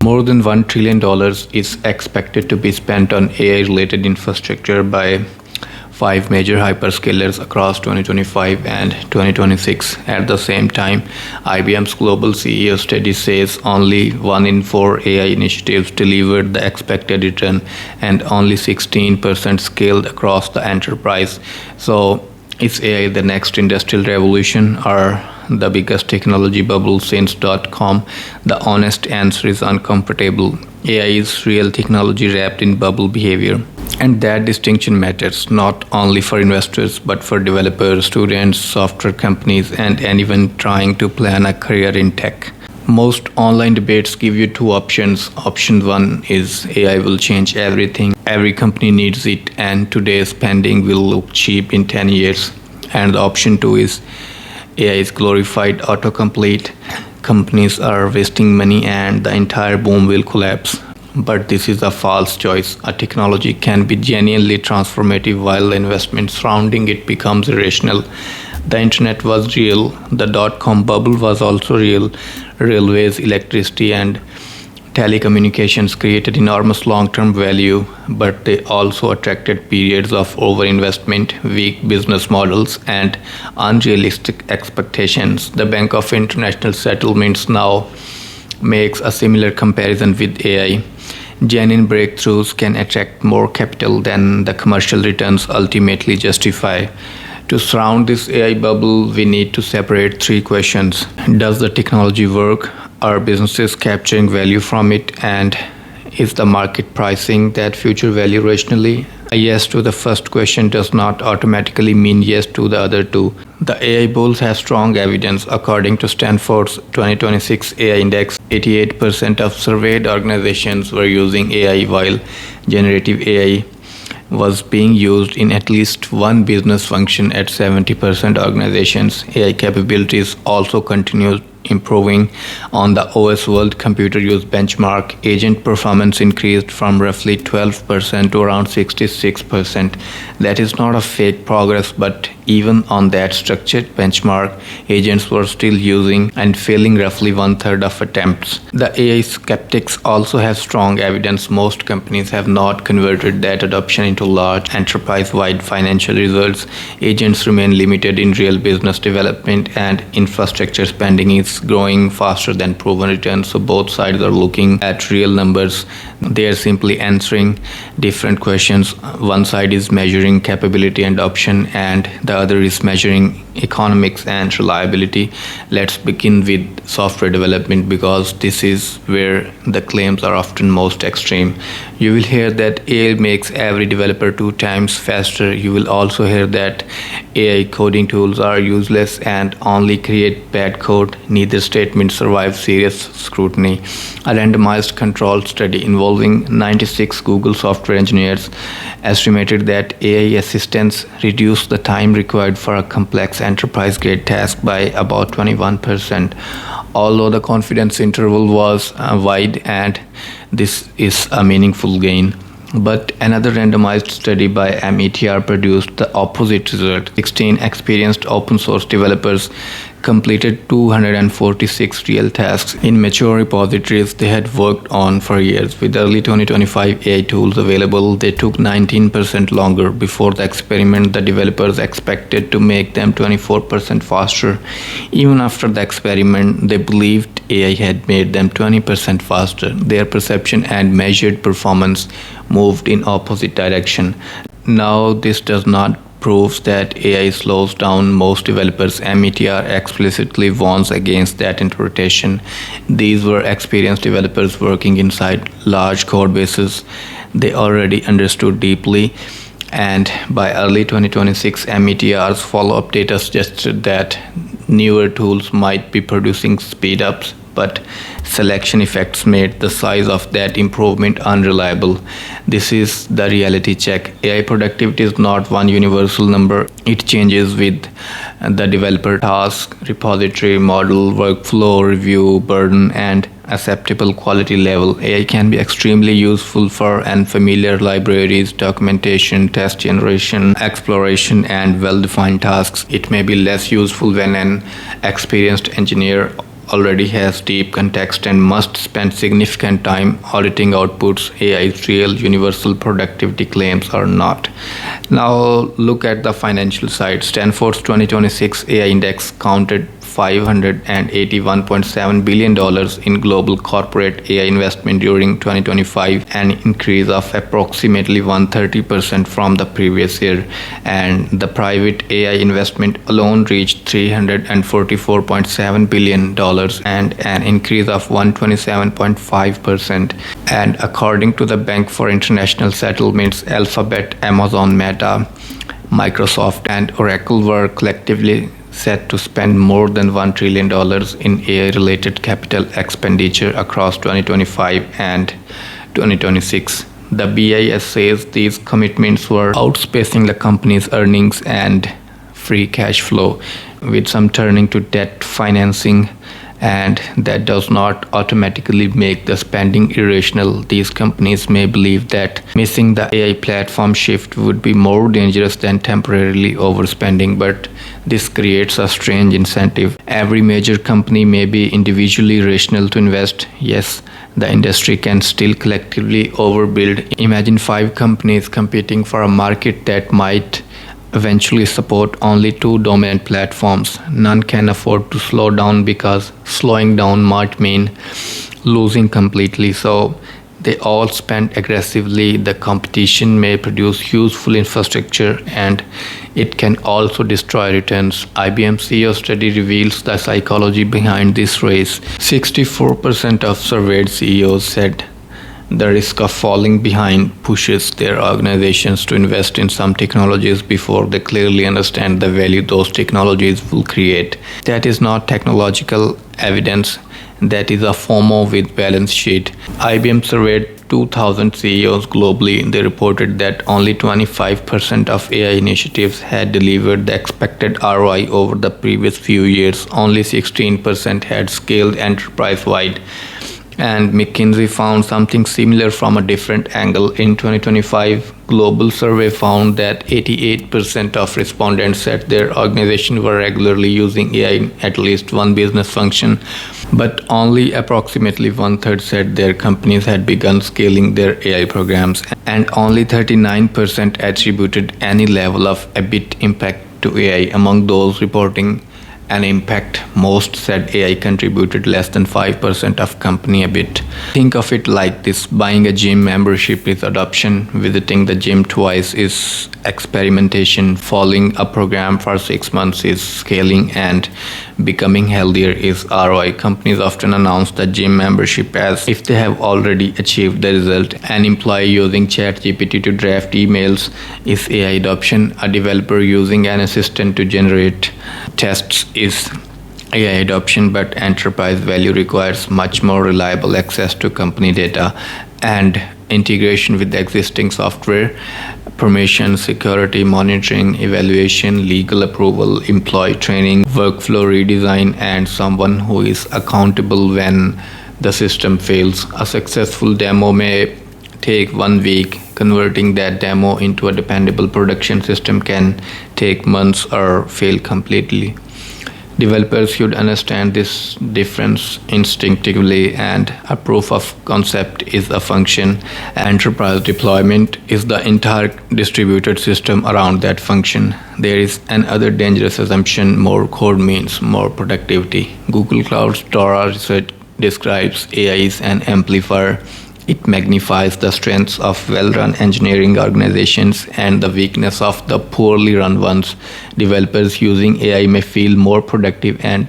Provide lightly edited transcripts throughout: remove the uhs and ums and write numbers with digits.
More than $1 trillion is expected to be spent on AI-related infrastructure by five major hyperscalers across 2025 and 2026. At the same time, IBM's global CEO study says only 1 in 4 AI initiatives delivered the expected return and only 16% scaled across the enterprise. So, is AI the next industrial revolution or the biggest technology bubble since .com? The honest answer is uncomfortable. AI is real technology wrapped in bubble behavior. And that distinction matters not only for investors but for developers, students, software companies, and anyone trying to plan a career in tech. Most online debates give you two options. Option one is AI will change everything. Every company needs it, and today's spending will look cheap in 10 years. And the option two is AI is glorified autocomplete. Companies are wasting money and the entire boom will collapse. But this is a false choice. A technology can be genuinely transformative while the investment surrounding it becomes irrational. The internet was real. The .com bubble was also real. Railways, electricity, and telecommunications created enormous long-term value, but they also attracted periods of overinvestment, weak business models, and unrealistic expectations. The Bank of International Settlements now makes a similar comparison with AI. Genuine breakthroughs can attract more capital than the commercial returns ultimately justify. To surround this AI bubble, we need to separate three questions. Does the technology work? Are businesses capturing value from it? And is the market pricing that future value rationally? A yes to the first question does not automatically mean yes to the other two. The AI bulls have strong evidence. According to Stanford's 2026 AI Index, 88% of surveyed organizations were using AI, while generative AI was being used in at least one business function at 70% organizations. AI capabilities also continued improving. On the OS World Computer Use Benchmark, agent performance increased from roughly 12% to around 66%. That is not a fake progress, but even on that structured benchmark, agents were still using and failing roughly 1/3 of attempts. The AI skeptics also have strong evidence. Most companies have not converted that adoption into large enterprise-wide financial results. Agents remain limited in real business development, and infrastructure spending is growing faster than proven returns. So both sides are looking at real numbers. They are simply answering different questions. One side is measuring capability and adoption, and the other is measuring economics and reliability. Let's begin with software development because this is where the claims are often most extreme. You will hear that AI makes every developer 2 times faster. You will also hear that AI coding tools are useless and only create bad code. Neither statement survives serious scrutiny. A randomized controlled study involving 96 Google software engineers estimated that AI assistants reduce the time required for a complex enterprise-grade task by about 21%. Although the confidence interval was wide, and this is a meaningful gain. But another randomized study by METR produced the opposite result. 16 experienced open source developers completed 246 real tasks in mature repositories they had worked on for years. With early 2025 AI tools available, they took 19% longer. Before the experiment, the developers expected to make them 24% faster. Even after the experiment, they believed AI had made them 20% faster. Their perception and measured performance moved in opposite direction. Now, this does not proves that AI slows down most developers. METR explicitly warns against that interpretation. These were experienced developers working inside large code bases they already understood deeply. And by early 2026, METR's follow-up data suggested that newer tools might be producing speed-ups, but selection effects made the size of that improvement unreliable. This is the reality check. AI productivity is not one universal number. It changes with the developer task, repository, model, workflow, review, burden, and acceptable quality level. AI can be extremely useful for unfamiliar libraries, documentation, test generation, exploration, and well-defined tasks. It may be less useful when an experienced engineer already has deep context and must spend significant time auditing outputs, AI's real universal productivity claims or not. Now look at the financial side. Stanford's 2026 AI Index counted $581.7 billion in global corporate AI investment during 2025, an increase of approximately 130% from the previous year. And the private AI investment alone reached $344.7 billion and an increase of 127.5%. And according to the Bank for International Settlements, Alphabet, Amazon, Meta, Microsoft, and Oracle were collectively set to spend more than $1 trillion in AI-related capital expenditure across 2025 and 2026. The BIS says these commitments were outpacing the company's earnings and free cash flow, with some turning to debt financing, and that does not automatically make the spending irrational. These companies may believe that missing the AI platform shift would be more dangerous than temporarily overspending, but this creates a strange incentive. Every major company may be individually rational to invest. Yes, the industry can still collectively overbuild. Imagine 5 companies competing for a market that might eventually support only 2 dominant platforms. None can afford to slow down, because slowing down might mean losing completely. So they all spend aggressively. The competition may produce useful infrastructure, and it can also destroy returns. IBM CEO study reveals the psychology behind this race. 64% of surveyed CEOs said the risk of falling behind pushes their organizations to invest in some technologies before they clearly understand the value those technologies will create. That is not technological evidence. That is a FOMO with balance sheet. IBM surveyed 2,000 CEOs globally. They reported that only 25% of AI initiatives had delivered the expected ROI over the previous few years. Only 16% had scaled enterprise-wide. And McKinsey found something similar from a different angle. In 2025, global survey found that 88% of respondents said their organization were regularly using AI in at least one business function, but only approximately 1/3 said their companies had begun scaling their AI programs, and only 39% attributed any level of EBIT impact to AI. Among those reporting an impact, most said AI contributed less than 5% of company EBIT. Think of it like this: buying a gym membership is adoption, visiting the gym twice is experimentation, following a program for 6 months is scaling, and becoming healthier is ROI. Companies often announce the gym membership as if they have already achieved the result. An employee using ChatGPT to draft emails is AI adoption. A developer using an assistant to generate tests is AI adoption, but enterprise value requires much more reliable access to company data and integration with the existing software, permission, security, monitoring, evaluation, legal approval, employee training, workflow redesign, and someone who is accountable when the system fails. A successful demo may take 1 week. Converting that demo into a dependable production system can take months or fail completely. Developers should understand this difference instinctively, and a proof of concept is a function. Enterprise deployment is the entire distributed system around that function. There is another dangerous assumption: more code means more productivity. Google Cloud's DORA research describes AI as an amplifier. It magnifies the strengths of well-run engineering organizations and the weakness of the poorly run ones. Developers using AI may feel more productive and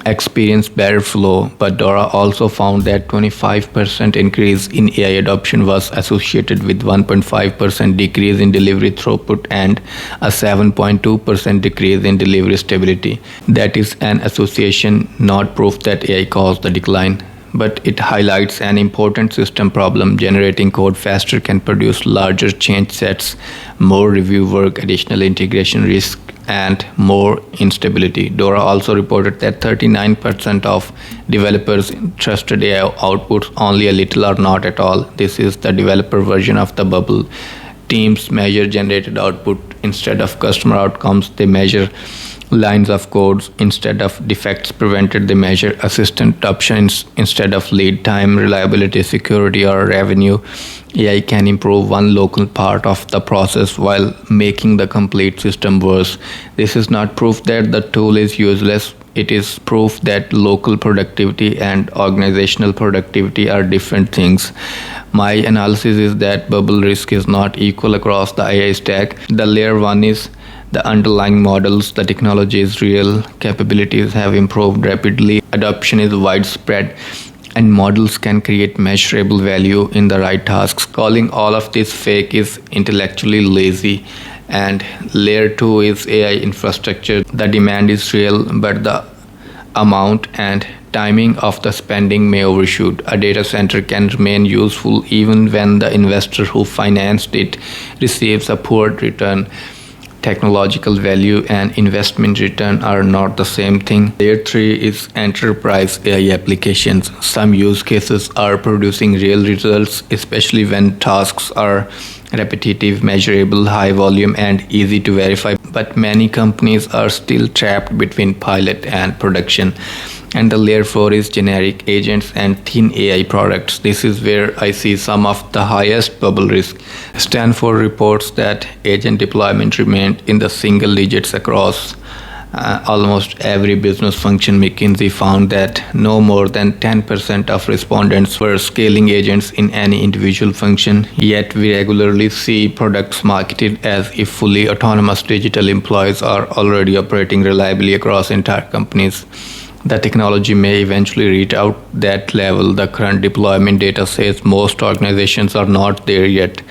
experience better flow, but DORA also found that 25% increase in AI adoption was associated with 1.5% decrease in delivery throughput and a 7.2% decrease in delivery stability. That is an association, not proof that AI caused the decline. But it highlights an important system problem. Generating code faster can produce larger change sets, more review work, additional integration risk, and more instability. DORA also reported that 39% of developers trusted AI outputs only a little or not at all. This is the developer version of the bubble. Teams measure generated output instead of customer outcomes. They measure lines of codes instead of defects prevented. They measure assistant options instead of lead time, reliability, security, or revenue. AI can improve one local part of the process while making the complete system worse. This is not proof that the tool is useless. It is proof that local productivity and organizational productivity are different things. My analysis is that bubble risk is not equal across the AI stack. The layer 1 is the underlying models, the technology is real, capabilities have improved rapidly, adoption is widespread, and models can create measurable value in the right tasks. Calling all of this fake is intellectually lazy. And layer 2 is AI infrastructure. The demand is real, but the amount and timing of the spending may overshoot. A data center can remain useful even when the investor who financed it receives a poor return. Technological value and investment return are not the same thing. Layer 3 is enterprise AI applications. Some use cases are producing real results, especially when tasks are repetitive, measurable, high volume, and easy to verify. But many companies are still trapped between pilot and production. And the layer 4 is generic agents and thin AI products. This is where I see some of the highest bubble risk. Stanford reports that agent deployment remained in the single digits across almost every business function. McKinsey found that no more than 10% of respondents were scaling agents in any individual function. Yet we regularly see products marketed as if fully autonomous digital employees are already operating reliably across entire companies. The technology may eventually reach out that level. The current deployment data says most organizations are not there yet.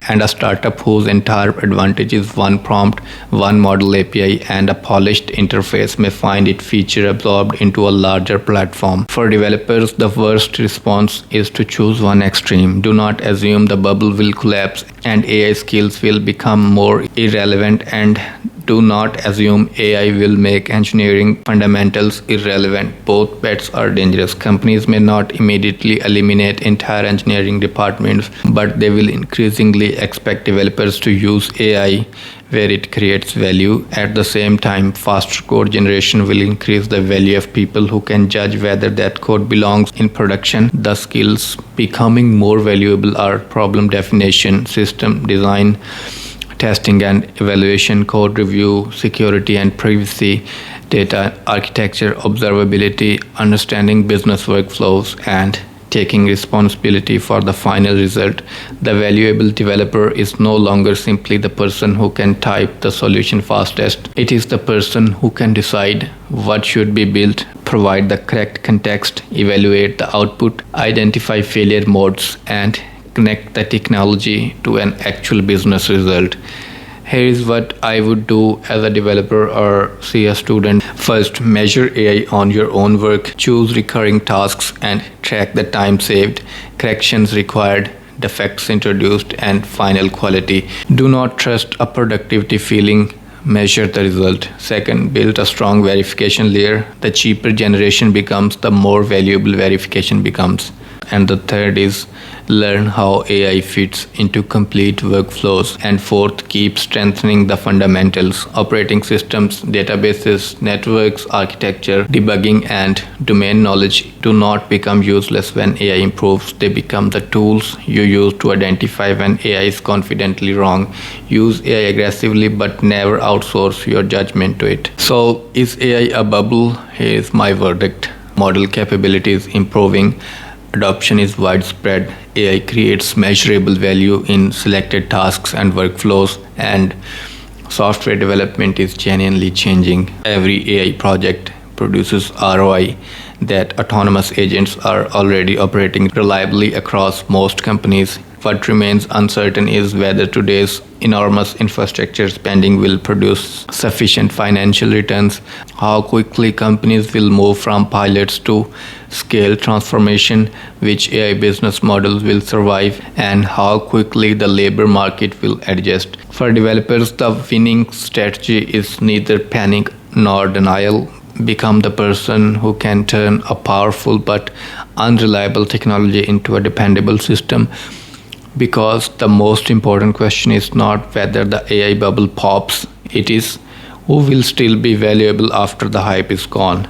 And a startup whose entire advantage is one prompt, one model API, and a polished interface may find it feature absorbed into a larger platform. For developers, the worst response is to choose one extreme. Do not assume the bubble will collapse and AI skills will become more irrelevant, and do not assume AI will make engineering fundamentals irrelevant. Both bets are dangerous. Companies may not immediately eliminate entire engineering departments, but they will increasingly expect developers to use AI where it creates value. At the same time, faster code generation will increase the value of people who can judge whether that code belongs in production. The skills becoming more valuable are problem definition, system design, testing and evaluation, code review, security and privacy, data architecture, observability, understanding business workflows, and taking responsibility for the final result. The valuable developer is no longer simply the person who can type the solution fastest. It is the person who can decide what should be built, provide the correct context, evaluate the output, identify failure modes, and connect the technology to an actual business result. Here is what I would do as a developer or CS student. First, measure AI on your own work. Choose recurring tasks and track the time saved, corrections required, defects introduced, and final quality. Do not trust a productivity feeling. Measure the result. Second, build a strong verification layer. The cheaper generation becomes, the more valuable verification becomes. And the third is learn how AI fits into complete workflows. And fourth, keep strengthening the fundamentals. Operating systems, databases, networks, architecture, debugging, and domain knowledge do not become useless when AI improves. They become the tools you use to identify when AI is confidently wrong. Use AI aggressively, but never outsource your judgment to it. So, is AI a bubble? Here's my verdict. Model capabilities improving. Adoption is widespread. AI creates measurable value in selected tasks and workflows, and software development is genuinely changing. Every AI project produces ROI. That autonomous agents are already operating reliably across most companies. What remains uncertain is whether today's enormous infrastructure spending will produce sufficient financial returns, how quickly companies will move from pilots to scale transformation, which AI business models will survive, and how quickly the labor market will adjust. For developers, the winning strategy is neither panic nor denial. Become the person who can turn a powerful but unreliable technology into a dependable system. Because the most important question is not whether the AI bubble pops, it is who will still be valuable after the hype is gone.